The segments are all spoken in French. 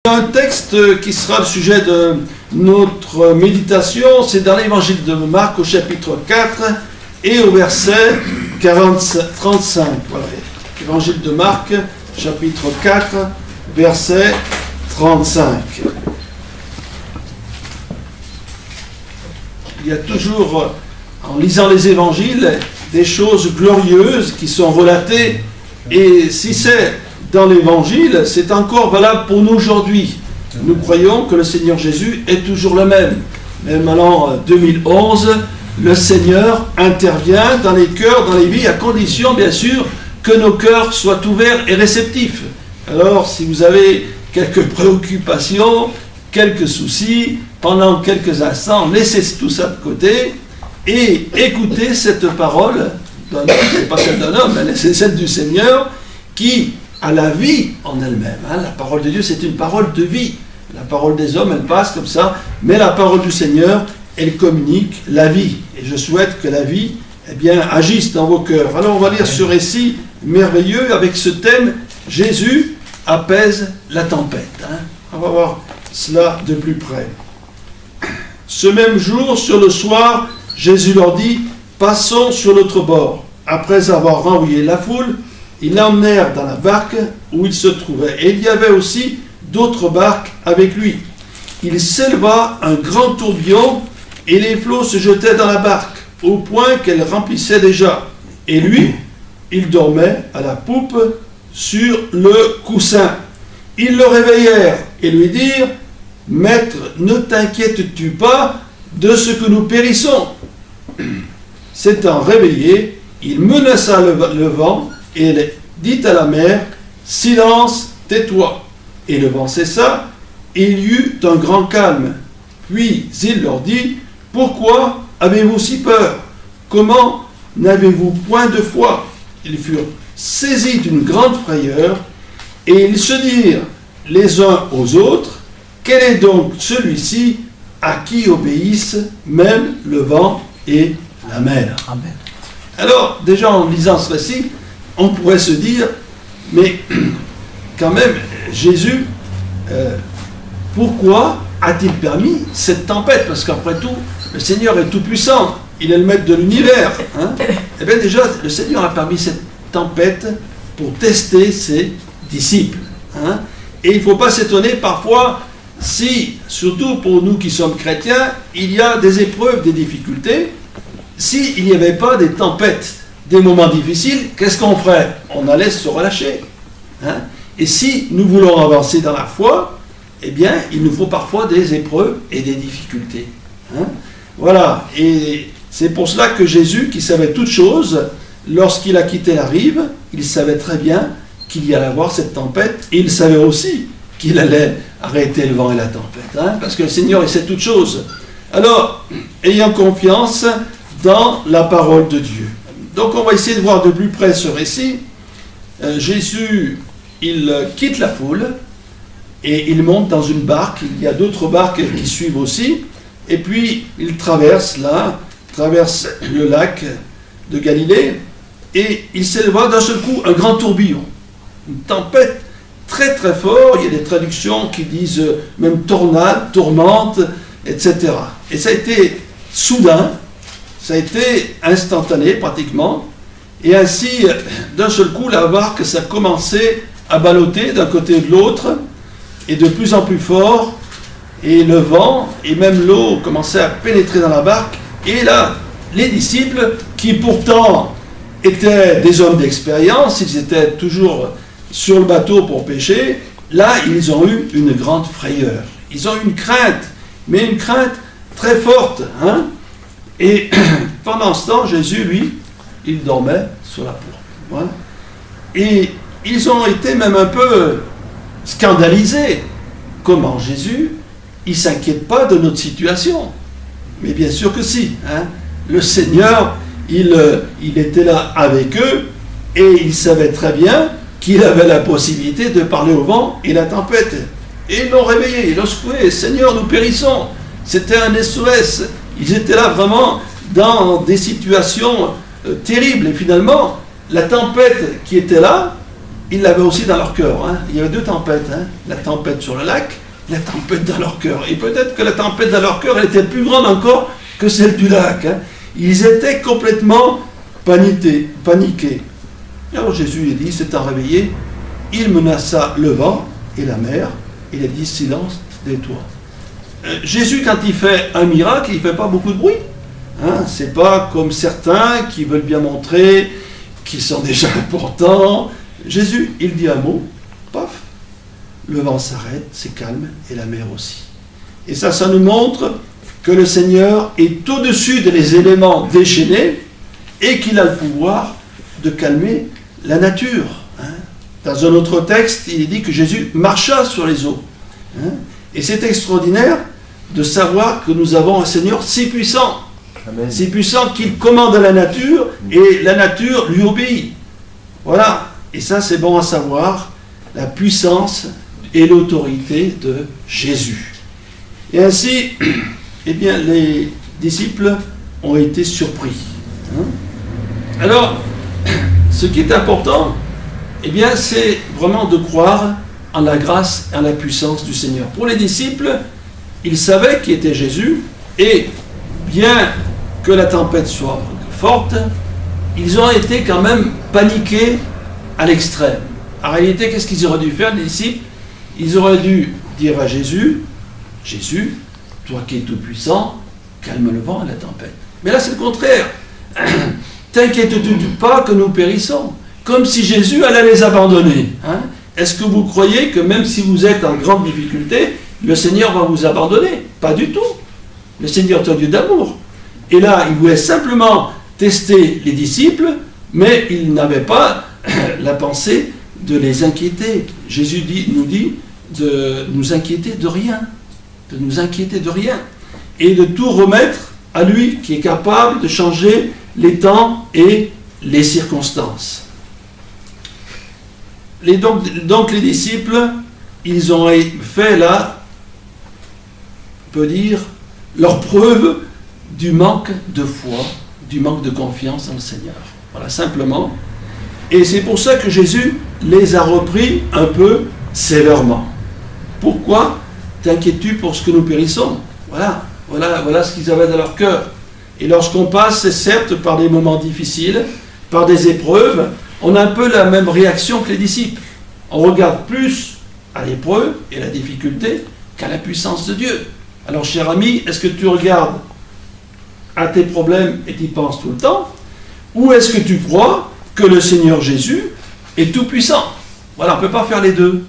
Un texte qui sera le sujet de notre méditation, c'est dans l'évangile de Marc au chapitre 4 et au verset 35. Voilà. Évangile de Marc, chapitre 4, verset 35. Il y a toujours, en lisant les évangiles, des choses glorieuses qui sont relatées, et si c'est dans l'évangile, c'est encore valable pour nous aujourd'hui. Nous croyons que le Seigneur Jésus est toujours le même. Même en l'an 2011, le Seigneur intervient dans les cœurs, dans les vies, à condition, bien sûr, que nos cœurs soient ouverts et réceptifs. Alors, si vous avez quelques préoccupations, quelques soucis, pendant quelques instants, laissez tout ça de côté et écoutez cette parole, c'est pas celle d'un homme, mais c'est celle du Seigneur, qui a la vie en elle-même. La parole de Dieu, c'est une parole de vie. La parole des hommes, elle passe comme ça, mais la parole du Seigneur, elle communique la vie. Et je souhaite que la vie, agisse dans vos cœurs. Alors, on va lire ce récit merveilleux avec ce thème, Jésus apaise la tempête. On va voir cela de plus près. Ce même jour, sur le soir, Jésus leur dit, passons sur l'autre bord. Après avoir renvoyé la foule, ils l'emmenèrent dans la barque où il se trouvait. Et il y avait aussi d'autres barques avec lui. Il s'éleva un grand tourbillon et les flots se jetaient dans la barque, au point qu'elle remplissait déjà. Et lui, il dormait à la poupe sur le coussin. Ils le réveillèrent et lui dirent, « Maître, ne t'inquiètes-tu pas de ce que nous périssons ?» S'étant réveillé, il menaça le vent et dit à la mer, « Silence, tais-toi !» Et le vent cessa, et il y eut un grand calme. Puis il leur dit, « Pourquoi avez-vous si peur? Comment n'avez-vous point de foi ?» Ils furent saisis d'une grande frayeur, et ils se dirent les uns aux autres, « Quel est donc celui-ci à qui obéissent même le vent et la mer ?» Amen. Alors, déjà en lisant ce récit, on pourrait se dire, mais quand même, Jésus, pourquoi a-t-il permis cette tempête? Parce qu'après tout, le Seigneur est tout-puissant, il est le maître de l'univers. Eh bien déjà, le Seigneur a permis cette tempête pour tester ses disciples. Et il ne faut pas s'étonner parfois, si, surtout pour nous qui sommes chrétiens, il y a des épreuves, des difficultés. S'il n'y avait pas des tempêtes, des moments difficiles, qu'est-ce qu'on ferait? On allait se relâcher. Et si nous voulons avancer dans la foi, eh bien, il nous faut parfois des épreuves et des difficultés. Voilà. Et c'est pour cela que Jésus, qui savait toutes choses, lorsqu'il a quitté la rive, il savait très bien qu'il y allait avoir cette tempête, et il savait aussi qu'il allait arrêter le vent et la tempête. Parce que le Seigneur, il sait toutes choses. Alors, ayant confiance dans la parole de Dieu. Donc, on va essayer de voir de plus près ce récit. Jésus, il quitte la foule et il monte dans une barque. Il y a d'autres barques qui suivent aussi. Et puis, il traverse le lac de Galilée et il s'éleva d'un seul coup un grand tourbillon. Une tempête très très forte. Il y a des traductions qui disent même tornade, tourmente, etc. Et ça a été soudain. Ça a été instantané pratiquement, et ainsi, d'un seul coup, la barque, ça commençait à balloter d'un côté et de l'autre, et de plus en plus fort, et le vent, et même l'eau commençaient à pénétrer dans la barque, et là, les disciples, qui pourtant étaient des hommes d'expérience, ils étaient toujours sur le bateau pour pêcher, là, ils ont eu une grande frayeur. Ils ont eu une crainte, mais une crainte très forte, Et pendant ce temps, Jésus, lui, il dormait sur la poupe. Et ils ont été même un peu scandalisés. Comment Jésus, il ne s'inquiète pas de notre situation? Mais bien sûr que si. Le Seigneur, il était là avec eux et il savait très bien qu'il avait la possibilité de parler au vent et la tempête. Et ils l'ont réveillé, ils l'ont secoué. Seigneur, nous périssons. C'était un SOS. Ils étaient là vraiment dans des situations terribles. Et finalement, la tempête qui était là, ils l'avaient aussi dans leur cœur. Hein. Il y avait deux tempêtes, hein. La tempête sur le lac, la tempête dans leur cœur. Et peut-être que la tempête dans leur cœur, elle était plus grande encore que celle du lac. Hein. Ils étaient complètement paniqués. Alors Jésus il dit, s'étant réveillé, il menaça le vent et la mer, il a dit silence des toits. Jésus, quand il fait un miracle, il ne fait pas beaucoup de bruit. Hein, c'est pas comme certains qui veulent bien montrer qu'ils sont déjà importants. Jésus, il dit un mot, paf, le vent s'arrête, c'est calme, et la mer aussi. Et ça nous montre que le Seigneur est au-dessus des éléments déchaînés et qu'il a le pouvoir de calmer la nature. Hein. Dans un autre texte, il est dit que Jésus marcha sur les eaux. Hein. Et c'est extraordinaire de savoir que nous avons un Seigneur si puissant. Amen. Si puissant qu'il commande à la nature et la nature lui obéit. Voilà. Et ça, c'est bon à savoir, la puissance et l'autorité de Jésus. Et ainsi, eh bien, les disciples ont été surpris. Hein? Alors, ce qui est important, eh bien, c'est vraiment de croire en la grâce et en la puissance du Seigneur. Pour les disciples, ils savaient qui était Jésus, et bien que la tempête soit forte, ils ont été quand même paniqués à l'extrême. En réalité, qu'est-ce qu'ils auraient dû faire, les disciples? Ils auraient dû dire à Jésus, Jésus, toi qui es tout puissant, calme le vent et la tempête. Mais là, c'est le contraire. T'inquiète-tu pas que nous périssons, comme si Jésus allait les abandonner. Hein? Est-ce que vous croyez que même si vous êtes en grande difficulté, le Seigneur va vous abandonner? Pas du tout. Le Seigneur est un Dieu d'amour. Et là, il voulait simplement tester les disciples, mais il n'avait pas la pensée de les inquiéter. Jésus nous dit de nous inquiéter de rien. De nous inquiéter de rien. Et de tout remettre à lui qui est capable de changer les temps et les circonstances. Donc les disciples, ils ont fait là, on peut dire, leur preuve du manque de foi, du manque de confiance en le Seigneur. Voilà, simplement. Et c'est pour ça que Jésus les a repris un peu sévèrement. Pourquoi t'inquiètes-tu pour ce que nous périssons? Voilà ce qu'ils avaient dans leur cœur. Et lorsqu'on passe, c'est certes par des moments difficiles, par des épreuves, on a un peu la même réaction que les disciples. On regarde plus à l'épreuve et la difficulté qu'à la puissance de Dieu. Alors, cher ami, est-ce que tu regardes à tes problèmes et tu y penses tout le temps? Ou est-ce que tu crois que le Seigneur Jésus est tout puissant? Voilà, on ne peut pas faire les deux.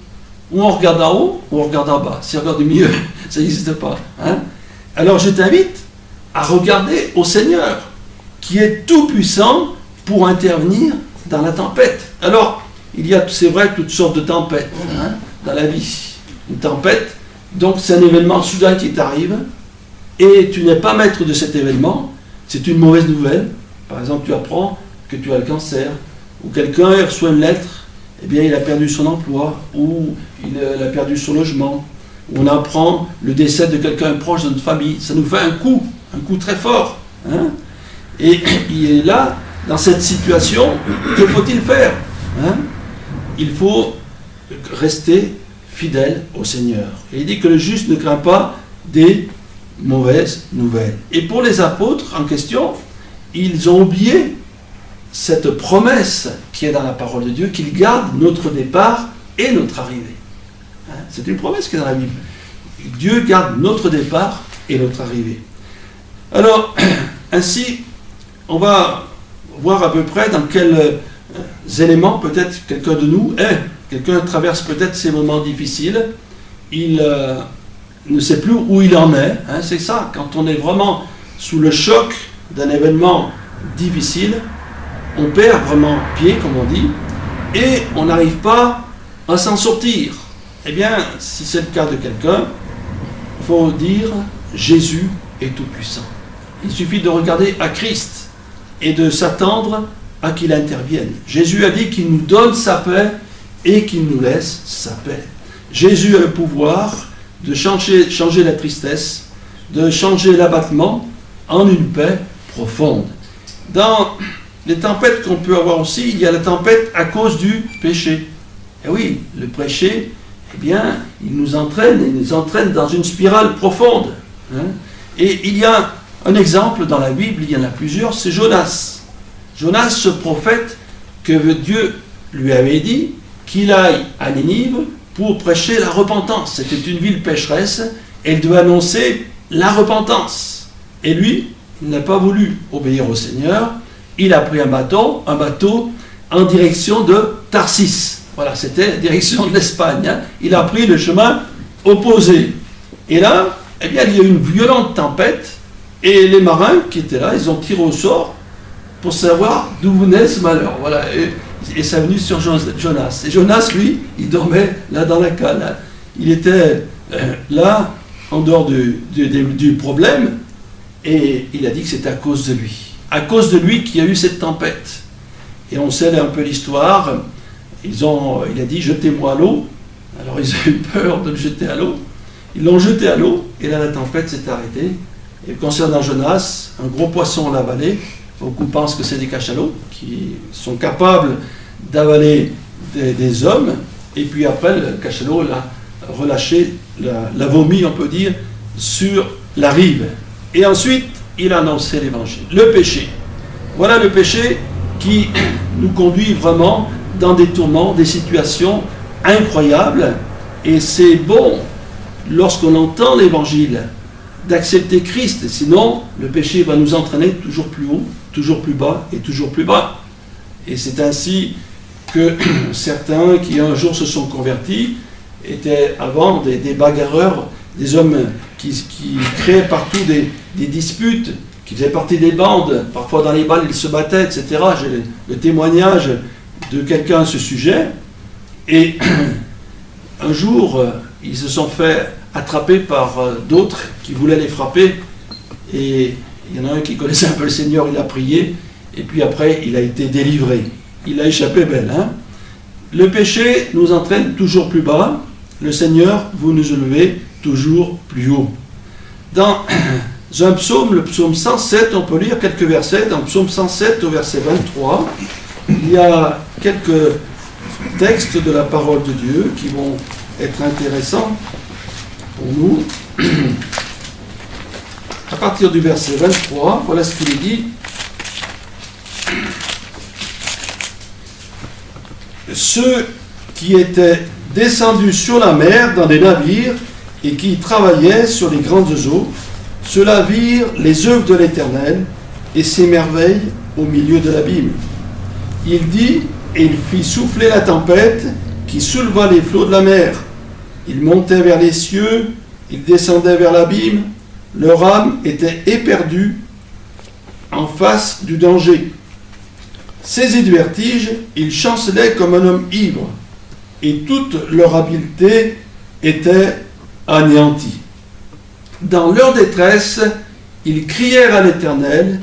Ou on regarde en haut, ou on regarde en bas. Si on regarde du milieu, ça n'existe pas. Hein? Alors, je t'invite à regarder au Seigneur, qui est tout puissant pour intervenir dans la tempête. Alors, il y a, c'est vrai, toutes sortes de tempêtes dans la vie. Une tempête, donc c'est un événement soudain qui t'arrive, et tu n'es pas maître de cet événement, c'est une mauvaise nouvelle. Par exemple, tu apprends que tu as le cancer, ou quelqu'un reçoit une lettre, eh bien il a perdu son emploi, ou il a perdu son logement, ou on apprend le décès de quelqu'un proche de notre famille. Ça nous fait un coup très fort. Hein? Et il est là, dans cette situation, que faut-il faire? Hein? Il faut rester fidèle au Seigneur. Et il dit que le juste ne craint pas des mauvaises nouvelles. Et pour les apôtres en question, ils ont oublié cette promesse qui est dans la parole de Dieu, qu'ils gardent notre départ et notre arrivée. Hein? C'est une promesse qui est dans la Bible. Dieu garde notre départ et notre arrivée. Alors, ainsi, on va voir à peu près dans quels éléments peut-être quelqu'un de nous est. Quelqu'un traverse peut-être ces moments difficiles. Il ne sait plus où il en est. Hein, c'est ça, quand on est vraiment sous le choc d'un événement difficile, on perd vraiment pied, comme on dit, et on n'arrive pas à s'en sortir. Eh bien, si c'est le cas de quelqu'un, il faut dire Jésus est tout puissant. Il suffit de regarder à Christ et de s'attendre à qu'il intervienne. Jésus a dit qu'il nous donne sa paix et qu'il nous laisse sa paix. Jésus a le pouvoir de changer la tristesse, de changer l'abattement en une paix profonde. Dans les tempêtes qu'on peut avoir aussi, il y a la tempête à cause du péché. Et oui, le péché, eh bien, il nous entraîne dans une spirale profonde. Hein. Et il y a un exemple dans la Bible, il y en a plusieurs, c'est Jonas. Jonas, ce prophète que Dieu lui avait dit qu'il aille à Ninive pour prêcher la repentance. C'était une ville pécheresse, et il devait annoncer la repentance. Et lui, il n'a pas voulu obéir au Seigneur, il a pris un bateau en direction de Tarsis. Voilà, c'était direction de l'Espagne. Hein. Il a pris le chemin opposé. Et là, eh bien, il y a eu une violente tempête, et les marins qui étaient là, ils ont tiré au sort pour savoir d'où venait ce malheur. Voilà, et ça est venu sur Jonas. Et Jonas, lui, il dormait là dans la cale. Hein. Il était là, en dehors du problème, et il a dit que c'était à cause de lui. À cause de lui qu'il y a eu cette tempête. Et on sait un peu l'histoire. Il a dit, jetez-moi à l'eau. Alors ils ont eu peur de le jeter à l'eau. Ils l'ont jeté à l'eau, et là la tempête s'est arrêtée. Et concernant Jonas, un gros poisson l'a avalé. Beaucoup pensent que c'est des cachalots qui sont capables d'avaler des hommes. Et puis après, le cachalot l'a relâché, l'a vomi, on peut dire, sur la rive. Et ensuite, il a annoncé l'évangile. Le péché. Voilà le péché qui nous conduit vraiment dans des tourments, des situations incroyables. Et c'est bon, lorsqu'on entend l'évangile, d'accepter Christ. Sinon, le péché va nous entraîner toujours plus haut, toujours plus bas et toujours plus bas. Et c'est ainsi que certains qui un jour se sont convertis étaient avant des bagarreurs, des hommes qui créaient partout des disputes, qui faisaient partie des bandes. Parfois dans les balles, ils se battaient, etc. J'ai le témoignage de quelqu'un à ce sujet. Et un jour, ils se sont fait attrapés par d'autres qui voulaient les frapper. Et il y en a un qui connaissait un peu le Seigneur, il a prié. Et puis après, il a été délivré. Il a échappé belle. Hein. Le péché nous entraîne toujours plus bas. Le Seigneur, vous nous élevez toujours plus haut. Dans un psaume, le psaume 107, on peut lire quelques versets. Dans le psaume 107, au verset 23, il y a quelques textes de la parole de Dieu qui vont être intéressants pour nous. À partir du verset 23, voilà ce qu'il est dit. Ceux qui étaient descendus sur la mer dans des navires et qui travaillaient sur les grandes eaux, ceux-là virent les œuvres de l'Éternel et ses merveilles au milieu de l'abîme. Il dit, et il fit souffler la tempête qui souleva les flots de la mer. Ils montaient vers les cieux, ils descendaient vers l'abîme, leur âme était éperdue en face du danger. Saisis du vertige, ils chancelaient comme un homme ivre, et toute leur habileté était anéantie. Dans leur détresse, ils crièrent à l'Éternel,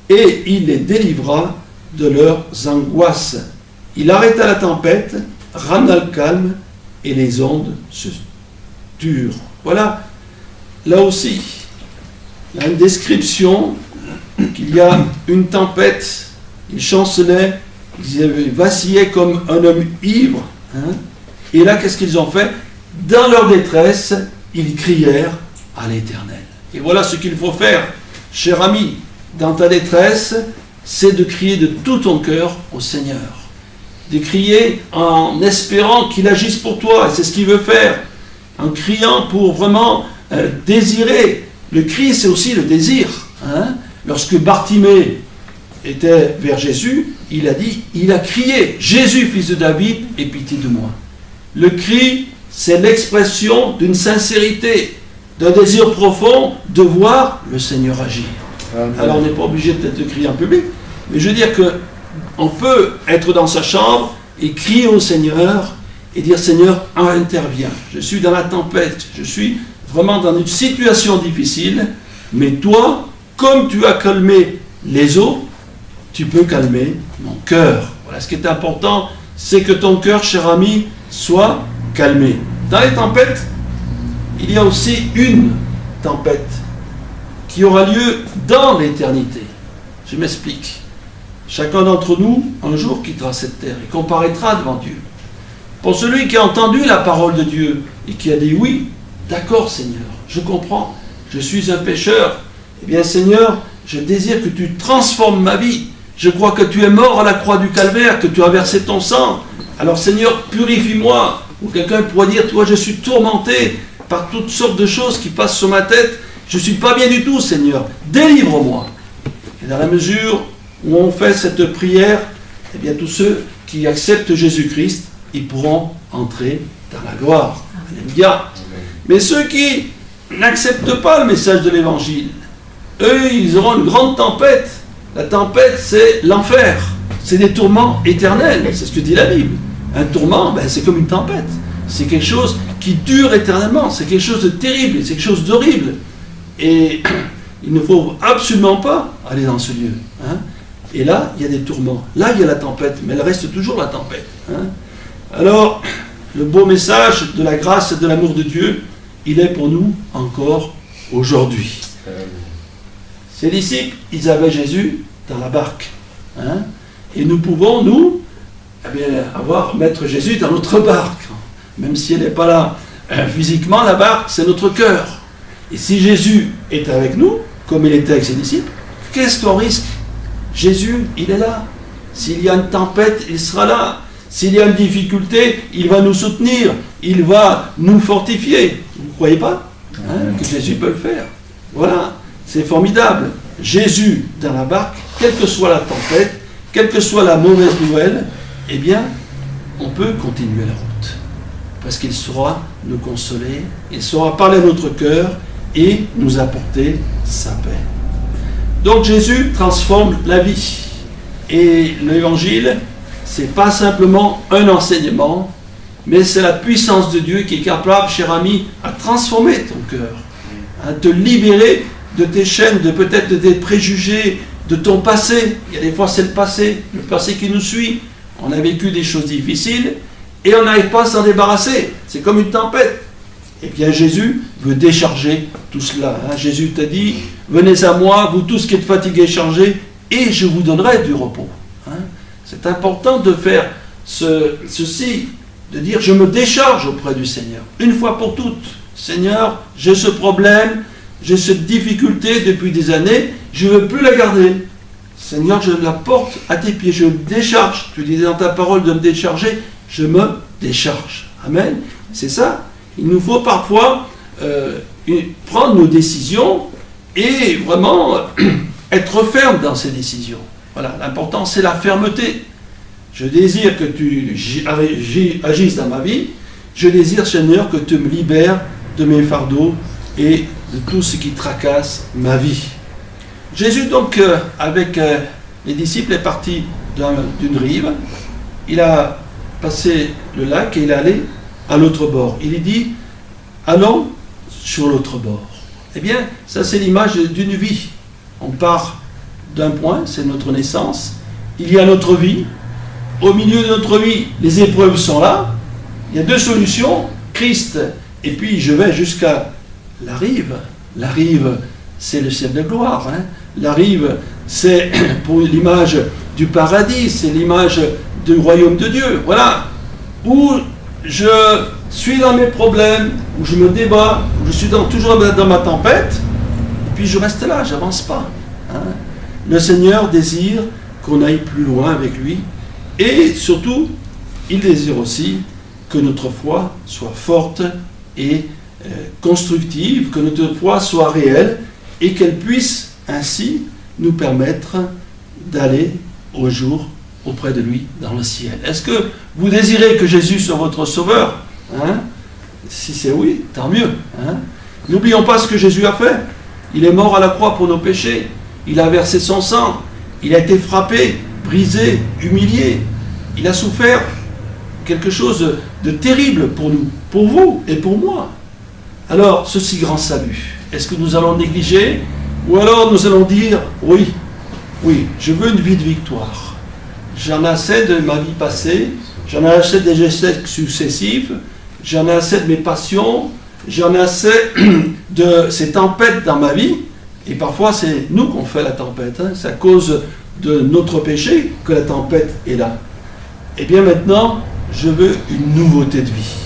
et il les délivra de leurs angoisses. Il arrêta la tempête, ramena le calme, et les ondes se turent. Voilà, là aussi, il y a une description qu'il y a une tempête. Ils chancelaient, ils vacillaient comme un homme ivre. Hein. Et là, qu'est-ce qu'ils ont fait? Dans leur détresse, ils crièrent à l'Éternel. Et voilà ce qu'il faut faire, cher ami, dans ta détresse, c'est de crier de tout ton cœur au Seigneur. De crier en espérant qu'il agisse pour toi, et c'est ce qu'il veut faire, en criant pour vraiment désirer. Le cri, c'est aussi le désir. Hein. Lorsque Bartimée était vers Jésus, il a crié, Jésus, fils de David, aie pitié de moi. Le cri, c'est l'expression d'une sincérité, d'un désir profond de voir le Seigneur agir. Amen. Alors on n'est pas obligé peut-être de crier en public, mais je veux dire qu'on peut être dans sa chambre et crier au Seigneur et dire, Seigneur, interviens. Je suis dans la tempête, je suis vraiment dans une situation difficile, mais toi, comme tu as calmé les eaux, tu peux calmer mon cœur. Voilà, ce qui est important, c'est que ton cœur, cher ami, soit calmé. Dans les tempêtes, il y a aussi une tempête qui aura lieu dans l'éternité. Je m'explique. Chacun d'entre nous, un jour, quittera cette terre et comparaîtra devant Dieu. Pour celui qui a entendu la parole de Dieu et qui a dit oui, d'accord Seigneur, je comprends, je suis un pécheur. Eh bien Seigneur, je désire que tu transformes ma vie. Je crois que tu es mort à la croix du calvaire, que tu as versé ton sang. Alors Seigneur, purifie-moi. Ou quelqu'un pourrait dire, toi je suis tourmenté par toutes sortes de choses qui passent sur ma tête. Je ne suis pas bien du tout Seigneur, délivre-moi. Et dans la mesure où on fait cette prière, eh bien tous ceux qui acceptent Jésus-Christ, ils pourront entrer dans la gloire. Alléluia. Mais ceux qui n'acceptent pas le message de l'Évangile, eux, ils auront une grande tempête. La tempête, c'est l'enfer. C'est des tourments éternels. C'est ce que dit la Bible. Un tourment, c'est comme une tempête. C'est quelque chose qui dure éternellement. C'est quelque chose de terrible. C'est quelque chose d'horrible. Et il ne faut absolument pas aller dans ce lieu. Et là, il y a des tourments. Là, il y a la tempête. Mais elle reste toujours la tempête. Alors, le beau message de la grâce et de l'amour de Dieu, il est pour nous encore aujourd'hui. Ces disciples, ils avaient Jésus dans la barque. Et nous pouvons, nous, mettre Jésus dans notre barque. Même si elle n'est pas là physiquement, la barque, c'est notre cœur. Et si Jésus est avec nous, comme il était avec ses disciples, qu'est-ce qu'on risque? Jésus, il est là. S'il y a une tempête, il sera là. S'il y a une difficulté, il va nous soutenir. Il va nous fortifier. Vous ne croyez pas que Jésus peut le faire? Voilà. C'est formidable. Jésus dans la barque, quelle que soit la tempête, quelle que soit la mauvaise nouvelle, eh bien, on peut continuer la route. Parce qu'il saura nous consoler, il saura parler à notre cœur et nous apporter sa paix. Donc Jésus transforme la vie. Et l'évangile, c'est pas simplement un enseignement, mais c'est la puissance de Dieu qui est capable, cher ami, à transformer ton cœur, à te libérer de tes chaînes, de peut-être de tes préjugés, de ton passé. Il y a des fois c'est le passé qui nous suit. On a vécu des choses difficiles et on n'arrive pas à s'en débarrasser. C'est comme une tempête. Et bien Jésus veut décharger tout cela. Jésus t'a dit, venez à moi, vous tous qui êtes fatigués et chargés, et je vous donnerai du repos. C'est important de faire ceci, de dire je me décharge auprès du Seigneur. Une fois pour toutes, Seigneur, j'ai ce problème, j'ai cette difficulté depuis des années, je ne veux plus la garder. Seigneur, je la porte à tes pieds, je me décharge. Tu disais dans ta parole de me décharger, je me décharge. Amen. C'est ça. Il nous faut parfois prendre nos décisions et vraiment être ferme dans ces décisions. Voilà, l'important c'est la fermeté. Je désire que tu agisses dans ma vie. Je désire, Seigneur, que tu me libères de mes fardeaux et de tout ce qui tracasse ma vie. Jésus, donc, avec les disciples, est parti d'une rive. Il a passé le lac et il est allé à l'autre bord. Il dit, allons sur l'autre bord. Eh bien, ça c'est l'image d'une vie. On part d'un point, c'est notre naissance. Il y a notre vie. Au milieu de notre vie, les épreuves sont là. Il y a deux solutions, Christ, et puis je vais jusqu'à la rive. La rive, c'est le ciel de gloire. La rive, c'est pour l'image du paradis, c'est l'image du royaume de Dieu. Voilà. Où je suis dans mes problèmes, où je me débat, où je suis toujours dans ma tempête, et puis je reste là, je n'avance pas. Le Seigneur désire qu'on aille plus loin avec lui, et surtout, il désire aussi que notre foi soit forte et constructive, que notre foi soit réelle, et qu'elle puisse ainsi nous permettre d'aller au jour auprès de lui dans le ciel. Est-ce que vous désirez que Jésus soit votre sauveur? Si c'est oui, tant mieux. N'oublions pas ce que Jésus a fait. Il est mort à la croix pour nos péchés. Il a versé son sang. Il a été frappé, brisé, humilié. Il a souffert quelque chose de terrible pour nous, pour vous et pour moi. Alors, ce si grand salut, est-ce que nous allons négliger? Ou alors nous allons dire, oui, je veux une vie de victoire. J'en ai assez de ma vie passée, j'en ai assez des échecs successifs, j'en ai assez de mes passions, j'en ai assez de ces tempêtes dans ma vie. Et parfois, c'est nous qu'on fait la tempête. C'est à cause de notre péché que la tempête est là. Et bien maintenant, je veux une nouveauté de vie.